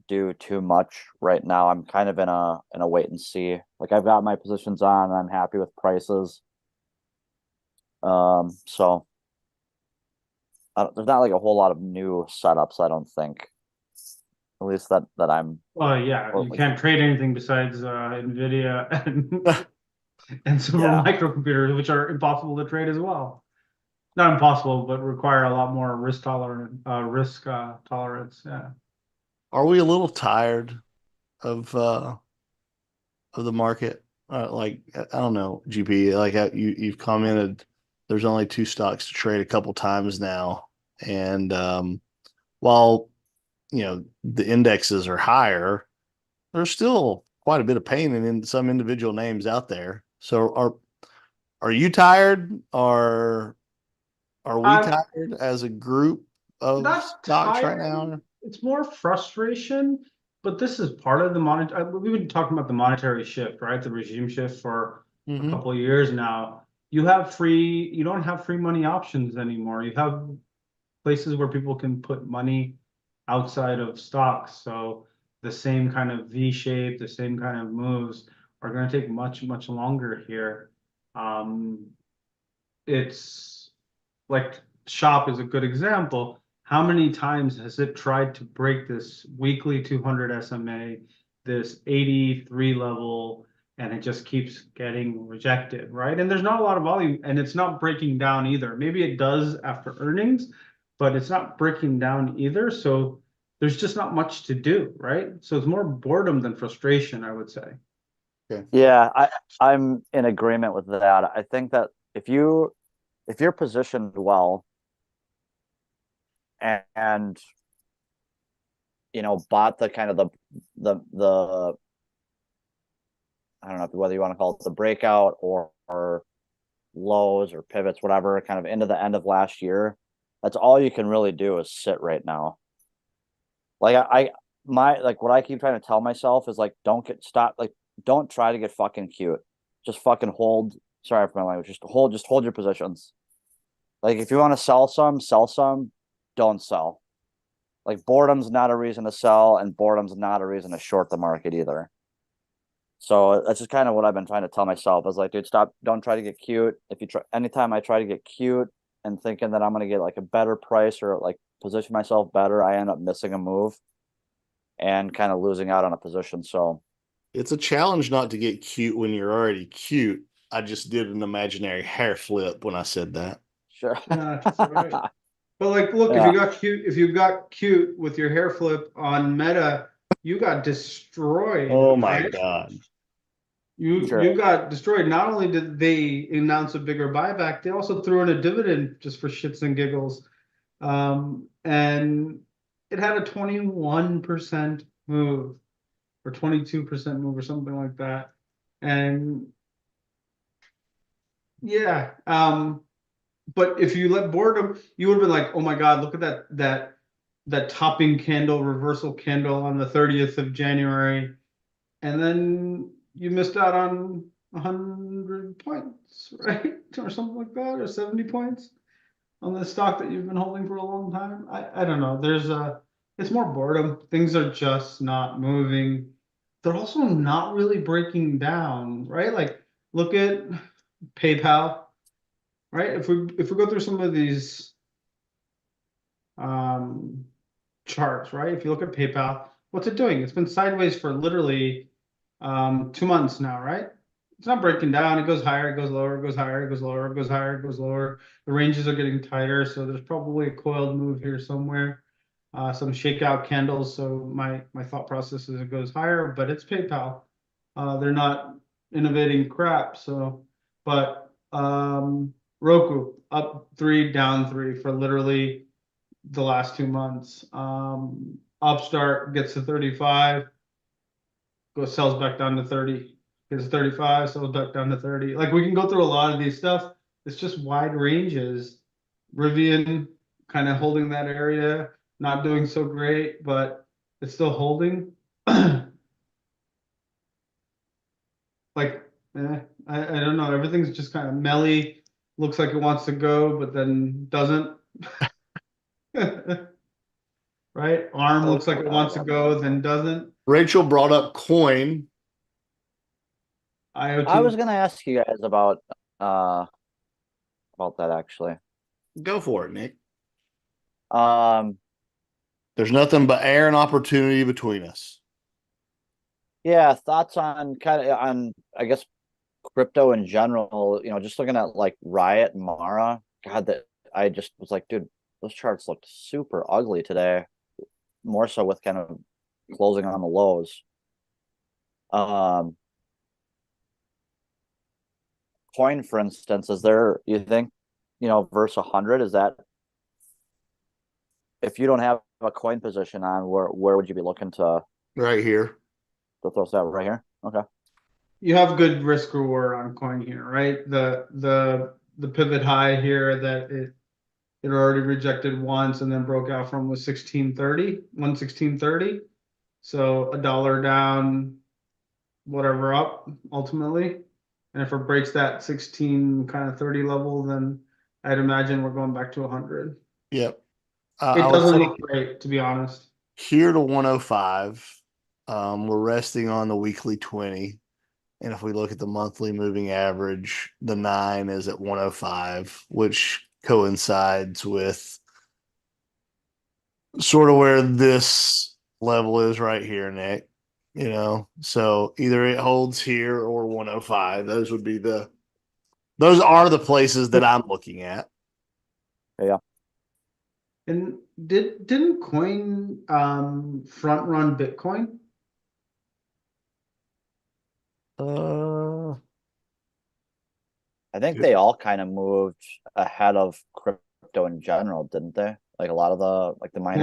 do too much right now. I'm kind of in a wait and see. Like I've got my positions on and I'm happy with prices. So there's not like a whole lot of new setups, I don't think. At least that I'm Yeah, you can't trade anything besides NVIDIA and several yeah. microcomputers, which are impossible to trade as well. Not impossible, but require a lot more risk tolerance. Yeah. Are we a little tired of the market? Like I don't know, GP. Like you've commented, there's only two stocks to trade a couple times now, and while the indexes are higher, there's still quite a bit of pain in some individual names out there. So are you tired? Are we I'm tired as a group of not stocks right tired. now? It's more frustration, but this is part of the monetary. We've been talking about the monetary shift, right? The regime shift for a Mm-hmm. couple of years now. You don't have free money options anymore. You have places where people can put money outside of stocks. So the same kind of V shape, the same kind of moves are going to take much, much longer here. Um, it's like Shop is a good example. how many times has it tried to break this weekly 200 SMA, this 83 level, and it just keeps getting rejected, right? And there's not a lot of volume, and it's not breaking down either. Maybe it does after earnings, but it's not breaking down either. So there's just not much to do, right? So it's more boredom than frustration, I would say. Okay. Yeah, I'm in agreement with that. I think that if you're positioned well and you know bought the kind of the I don't know whether you want to call it the breakout or lows or pivots, whatever, kind of into the end of last year, that's all you can really do is sit right now. Like like what I keep trying to tell myself is like don't try to get fucking cute. Just fucking hold. Sorry for my language. Just hold your positions. Like if you want to sell some, don't sell. Like boredom's not a reason to sell, and boredom's not a reason to short the market either. So that's just kind of what I've been trying to tell myself. I was like, dude, stop, don't try to get cute. If you try anytime I try to get cute and thinking that I'm gonna get like a better price or like position myself better, I end up missing a move and kind of losing out on a position. So It's a challenge not to get cute when you're already cute. I just did an imaginary hair flip when I said that. sure. Yeah, that's right. But like, look, Yeah. if you got cute with your hair flip on Meta, you got destroyed, Oh my right? God. You Sure. got destroyed. Not only did they announce a bigger buyback, they also threw in a dividend just for shits and giggles. And it had a 21% move or 22% move or something like that. And yeah, but if you let boredom, you would have been like, oh my God, look at that topping candle, reversal candle on the 30th of January. And then you missed out on 100 points, right? Or something like that, or 70 points on the stock that you've been holding for a long time. I don't know. It's more boredom. Things are just not moving. They're also not really breaking down, right? Like look at PayPal, right? If we go through some of these um, charts, right? If you look at PayPal, what's it doing? It's been sideways for literally 2 months now, right? It's not breaking down. It goes higher, it goes lower, it goes higher, it goes lower, it goes higher, it goes lower. The ranges are getting tighter, so there's probably a coiled move here somewhere. Some shakeout candles. So my thought process is it goes higher, but it's PayPal. They're not innovating crap. So, but Roku up three, down three for literally the last 2 months. Upstart gets to 35, goes sells back down to 30, gets to 35, sells back down to 30. Like we can go through a lot of these stuff. It's just wide ranges. Rivian kind of holding that area, not doing so great, but it's still holding. Like, I don't know. Everything's just kind of melly. Looks like it wants to go, but then doesn't. Right? Arm Oh, looks like it wants to go, then doesn't. Rachel brought up coin. I IoT. was gonna ask you guys uh about that actually. Go for it, Nick. Um There's nothing but air and opportunity between us. yeah, thoughts on kind of on I guess crypto in general, you know, just looking at like Riot and Mara, God, that I just was like, dude, those charts looked super ugly today, more so with kind of closing on the lows. Um, Coin, for instance, is there, you think, you know, versus 100, is that if you don't have a coin position on, where would you be looking Right here. to throw that right here? Okay. You have good risk reward on coin here, right? The pivot high here that it already rejected once and then broke out from was 1630, 11630. So a dollar down, whatever up ultimately. And if it breaks that 16 kind of 30 level, then I'd imagine we're going back to 100. Yep. It I would doesn't say look great, to be honest. here to 105. We're resting on the weekly 20. And if we look at the monthly moving average, the 9 is at 105, which coincides with sort of where this level is right here, Nick. You know, so either it holds here or 105. Those are the places that I'm looking at. Yeah. And didn't Coin front run Bitcoin? Uh, I think they all kind of moved ahead of crypto in general, didn't they? Like a lot of the miners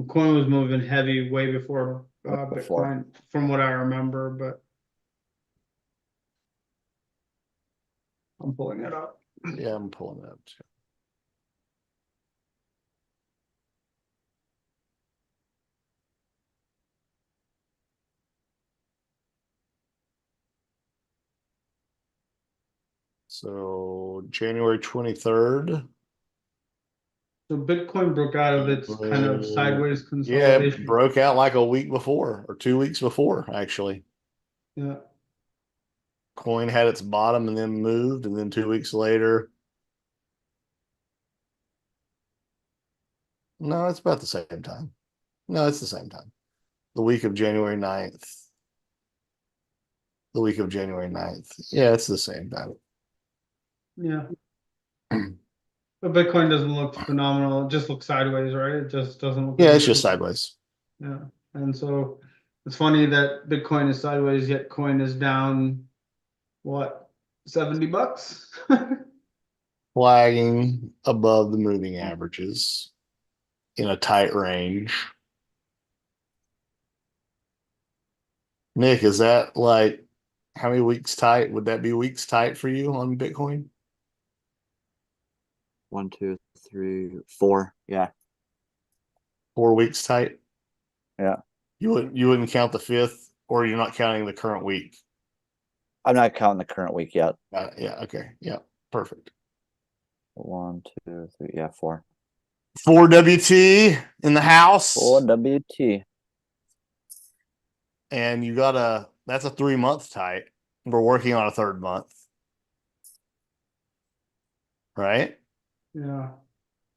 Coin was moving heavy way before before. Bitcoin, from what I remember, but I'm pulling it up. yeah, I'm pulling it up too. So January 23rd. So Bitcoin broke out of its kind of sideways Yeah, it consolidation. broke out like a week before or 2 weeks before, actually. Yeah. Coin had its bottom and then moved, and then 2 weeks later. No, it's about the same time. No, it's the same time. The week of January 9th. The week of January 9th. Yeah, it's the same time. Yeah. But Bitcoin doesn't look phenomenal. It just looks sideways, right? It just doesn't look Yeah, like it's it's just moving. sideways. Yeah. And so it's funny that Bitcoin is sideways, yet coin is down, what, $70? Flagging above the moving averages in a tight range. Nick, is that like how many weeks tight? Would that be weeks tight for you on Bitcoin? 1, 2, 3, 4. Yeah. 4 weeks tight? Yeah. You wouldn't count the fifth, or you're not counting the current week. I'm not counting the current week yet. Yeah, okay. Yeah, perfect. 1, 2, 3, yeah, 4. 4 WT in the 4 house. WT. And that's a 3 month tight. We're working on a third month, right? Yeah.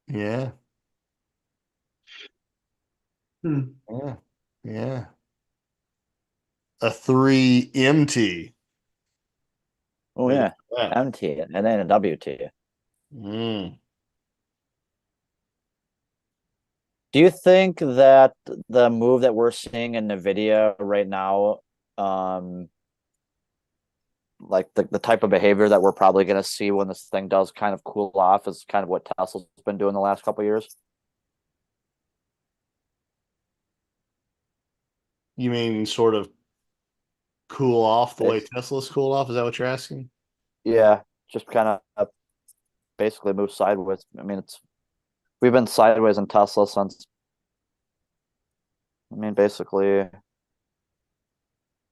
Yeah. Hmm. Yeah. Yeah. A 3 MT. Oh Look yeah. at that. MT and then a WT. Mm. Do you think that the move that we're seeing in NVIDIA right now, like the type of behavior that we're probably going to see when this thing does kind of cool off is kind of what Tesla's been doing the last couple of years? You mean sort of cool off the way It's, Tesla's cool off? Is that what you're asking? yeah, just kind of basically move sideways. I mean, we've been sideways in Tesla since, I mean, basically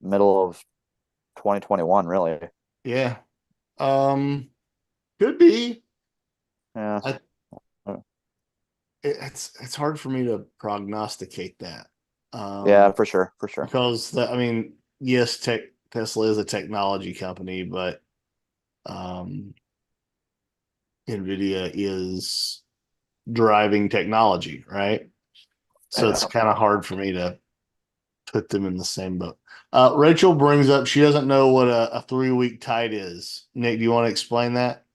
middle of 2021, really. Yeah. Could be. Yeah. I, it's hard for me to prognosticate that. Yeah, for sure, for sure. Because I mean, yes, Tesla is a technology company, but um, NVIDIA is driving technology, right? So it's Yeah. kind of hard for me to put them in the same boat. Rachel brings up she doesn't know what a 3 week tight is. Nick, do you want to explain that?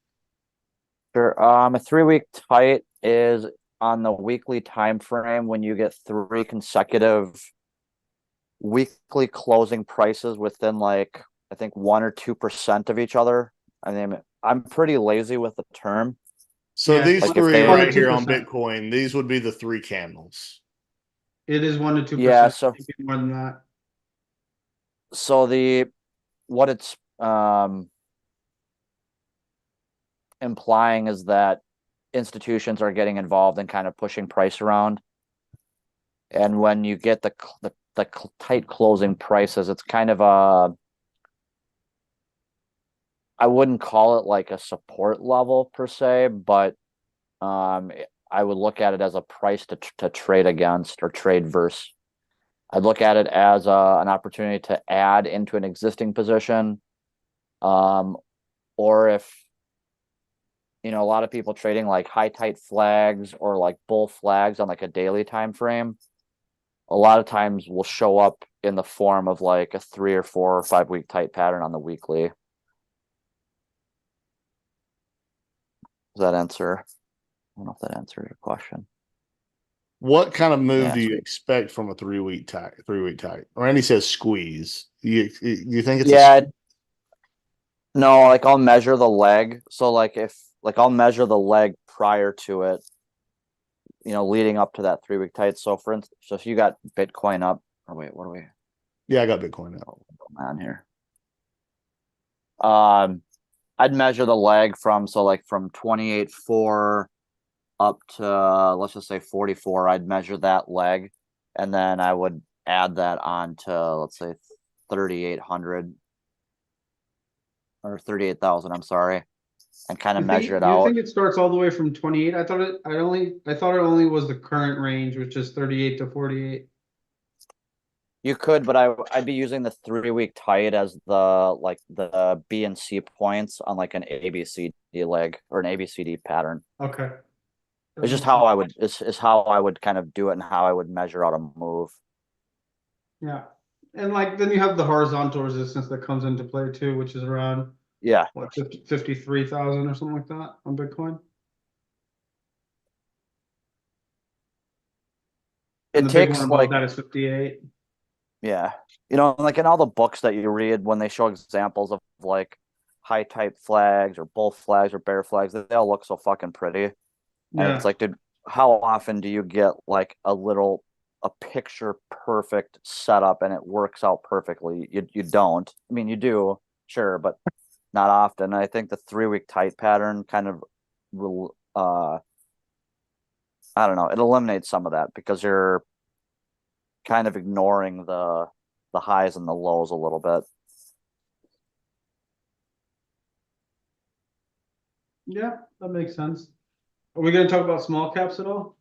Sure. A 3 week tight is on the weekly time frame when you get 3 consecutive weekly closing prices within like I think 1 or 2% of each other. I mean, I'm pretty lazy with the term. So Yeah, these Like if three they, one to right two here on percent. Bitcoin, these would be the three candles. It is 1 to 2%. yeah. So More than that. the what it's implying is that institutions are getting involved in kind of pushing price around, and when you get the tight closing prices, it's kind of a I wouldn't call it like a support level per se, but um, I would look at it as a price to trade against or trade versus. I'd look at it as an opportunity to add into an existing position, um, or if you know, a lot of people trading like high tight flags or like bull flags on like a daily time frame, a lot of times will show up in the form of like a 3 or 4 or 5 week tight pattern on the weekly. Does that answer? I don't know if that answered your question. What kind of move Yeah, do you sweet. expect from a 3 week tight? 3 week tight. Randy says squeeze. You think it's Yeah, no, like I'll measure the leg. So like if like I'll measure the leg prior to it, you know, leading up to that 3 week tight. So for instance, so if you got Bitcoin up, or wait, what do we yeah, I got Bitcoin now. on here? Um, I'd measure the leg from so like from 28.4 up to let's just say 44. I'd measure that leg, and then I would add that on to let's say 3,800 or 38,000. I'm sorry, and kind of measure it Do you out. think it starts all the way from 28? I thought it only was the current range, which is 38 to 48. You could, but I'd be using the 3 week tight as the B and C points on like an ABCD leg or an ABCD pattern. Okay. That It's just makes sense. how I would is how I would kind of do it and how I would measure out a move. Yeah. And like then you have the horizontal resistance that comes into play too, which is around Yeah, what 53,000 or something like that on Bitcoin. And it the big one takes above like that is 58. yeah, you know, like in all the books that you read when they show examples of like high type flags or bull flags or bear flags, they all look so fucking pretty. And it's Yeah. like, dude, how often do you get like a picture perfect setup and it works out perfectly? You don't. I mean, you do, sure, but not often. I think the 3 week tight pattern kind of, I don't know, it eliminates some of that because you're kind of ignoring the highs and the lows a little bit. Yeah, that makes sense. Are we going to talk about small caps at all?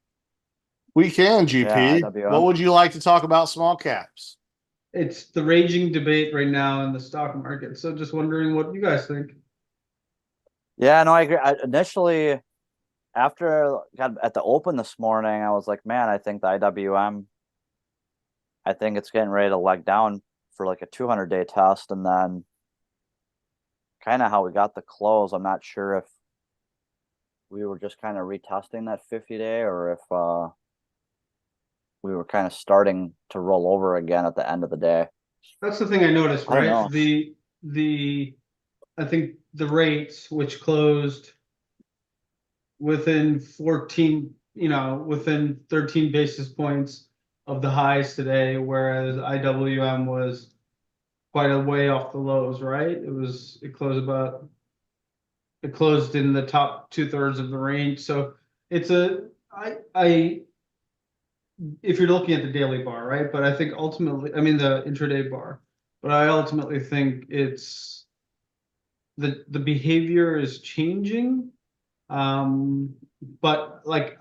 We can, Yeah, GP. What IWM. would you like to talk about small caps? It's the raging debate right now in the stock market. So just wondering what you guys think. Yeah, no, I agree. Initially, after got at the open this morning, I was like, man, I think the IWM, I think it's getting ready to leg down for like a 200-day test. And then kind of how we got the close, I'm not sure if we were just kind of retesting that 50-day or if we were kind of starting to roll over again at the end of the day. That's the thing I noticed, I don't right? know. The I think the rates which closed within 14, within 13 basis points of the highs today, whereas IWM was quite a way off the lows, right? It closed in the top 2/3 of the range. So it's I if you're looking at the daily bar, right? But I think ultimately, I mean the intraday bar, but I ultimately think it's the behavior is changing. But like,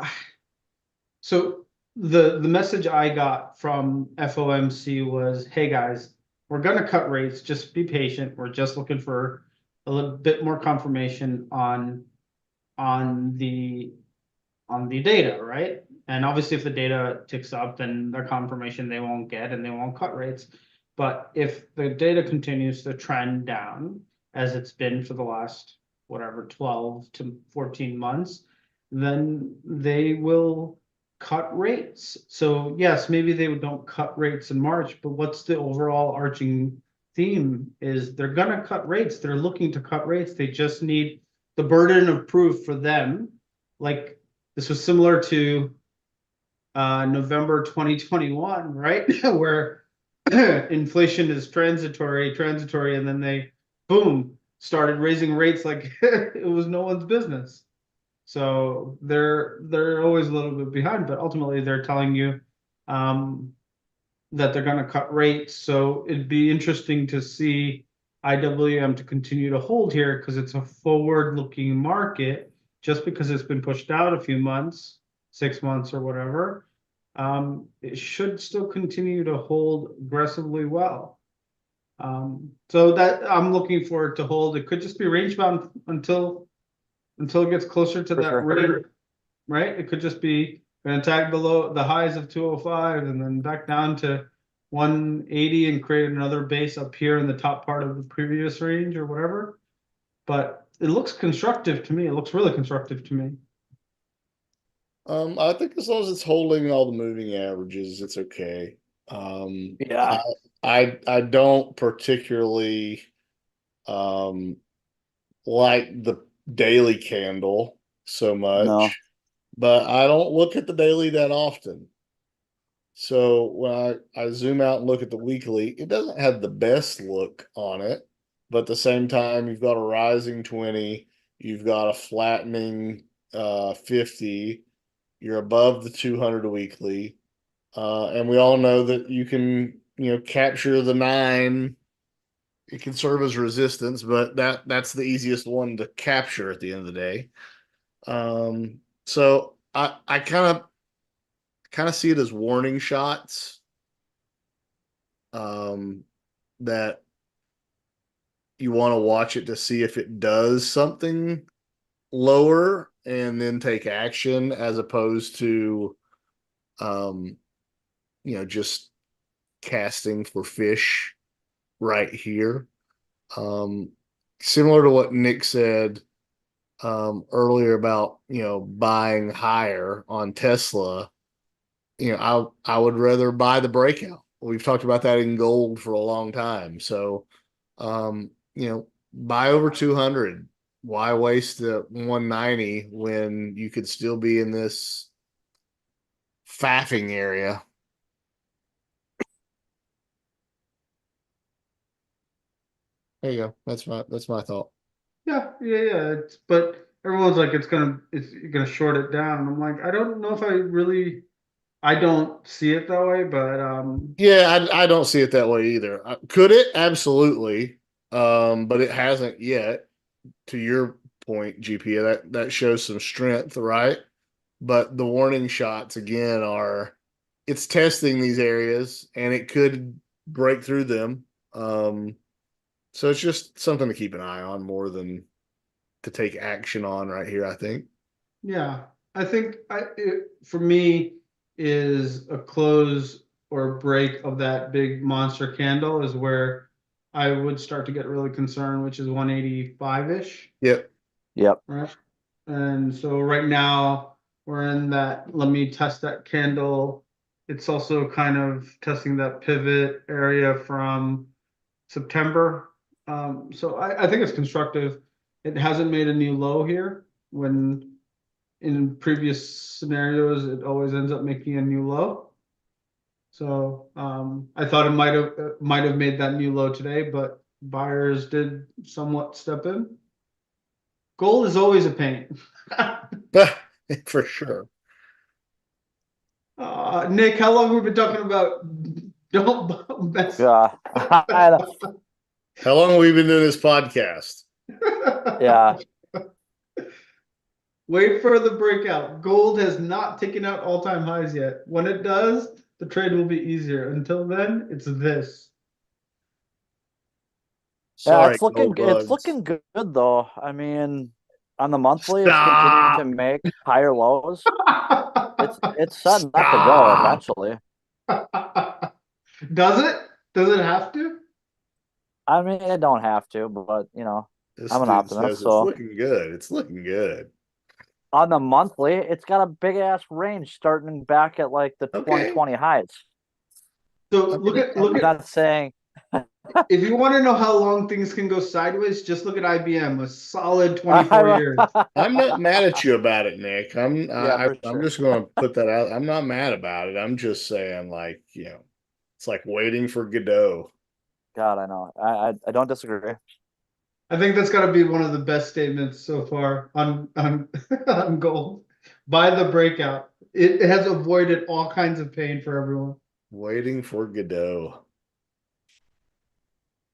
so the message I got from FOMC was, hey guys, we're gonna cut rates, just be patient. We're just looking for a little bit more confirmation on the on the data, right? And obviously, if the data ticks up, then the confirmation they won't get and they won't cut rates. But if the data continues to trend down, as it's been for the last whatever 12 to 14 months, then they will cut rates. So yes, maybe they don't cut rates in March, but what's the overall arching theme is they're gonna cut rates. They're looking to cut rates. They just need the burden of proof for them. Like this was similar to November 2021, right? Where inflation is transitory, and then they boom started raising rates like it was no one's business. So they're always a little bit behind, but ultimately they're telling you um, that they're going to cut rates. So it'd be interesting to see IWM to continue to hold here because it's a forward-looking market. Just because it's been pushed out a few months, 6 months or whatever, it should still continue to hold aggressively well. So that I'm looking for it to hold. It could just be range bound until until it gets closer to For that sure. range, right? It could just be gonna attack the highs of 205 and then back down to 180 and create another base up here in the top part of the previous range or whatever. But it looks constructive to me. It looks really constructive to me. I think as long as it's holding all the moving averages, it's okay. Yeah. I don't particularly like the daily candle so No. much, but I don't look at the daily that often. So when I zoom out and look at the weekly, it doesn't have the best look on it, but at the same time, you've got a rising 20, you've got a flattening 50, you're above the 200 weekly. And we all know that you can, capture the 9. It can serve as resistance, but that's the easiest one to capture at the end of the day. So I kind of see it as warning shots, that you want to watch it to see if it does something lower and then take action, as opposed to um, just casting for fish right here. Um, Similar to what Nick said earlier about buying higher on Tesla. I would rather buy the breakout. We've talked about that in gold for a long time. So buy over 200. Why waste the 190 when you could still be in this faffing area? There you go. That's my thought. Yeah. But everyone's like it's gonna short it down. And I'm like, I don't know if I don't see it that way, but Yeah, I don't see it that way either. Could it? Absolutely. But it hasn't yet. To your point, GP, that shows some strength, right? But the warning shots again are it's testing these areas and it could break through them. So it's just something to keep an eye on more than to take action on right here, I think. yeah, I think for me is a close or break of that big monster candle is where I would start to get really concerned, which is 185-ish, Yep. Yep. right? And so right now we're in that, let me test that candle. It's also kind of testing that pivot area from September. So I think it's constructive. It hasn't made a new low here when in previous scenarios, it always ends up making a new low. So I thought it might have made that new low today, but buyers did somewhat step in. Gold is always a pain. For sure. Nick, how long have we been talking about? Don't mess. Yeah. How long have we been doing this podcast? Yeah. Wait for the breakout. Gold has not taken out all-time highs yet. When it does, the trade will be easier. Until then, it's this. Yeah, Sorry, gold it's bugs. looking good though. I mean, on the monthly, it's continuing to Stop. make higher lows. It's setting up to go Stop. eventually. Does it? Does it have to? I mean, it don't have to, but This I'm an dude optimist, says it's so looking good. It's looking good. on the monthly, it's got a big ass range starting back at like the Okay. 2020 highs. So I look mean, at I'm look at not saying if you want to know how long things can go sideways, just look at IBM, a solid 24 I, years. I'm not mad at you about it, Nick. yeah, for I'm sure. just going to put that out. I'm not mad about it. I'm just saying, like, it's like waiting for Godot. God, I know. I don't disagree. I think that's got to be one of the best statements so far on on gold. By the breakout, it has avoided all kinds of pain for everyone. Waiting for Godot.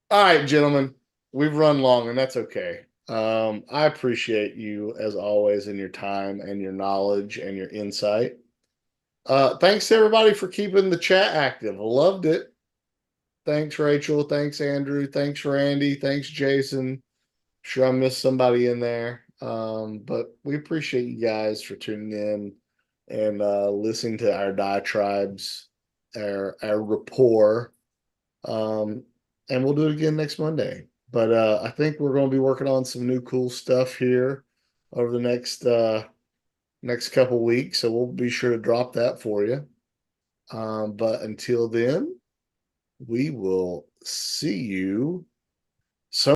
All right, gentlemen, we've run long, and that's okay. I appreciate you as always and your time and your knowledge and your insight. Thanks to everybody for keeping the chat active. Loved it. Thanks, Rachel. Thanks, Andrew. Thanks, Randy. Thanks, Jason. Sure, I missed somebody in there. But we appreciate you guys for tuning in and listening to our diatribes, our rapport. Um, and we'll do it again next Monday. But I think we're going to be working on some new cool stuff here over the next couple weeks. So we'll be sure to drop that for you. But until then, we will see you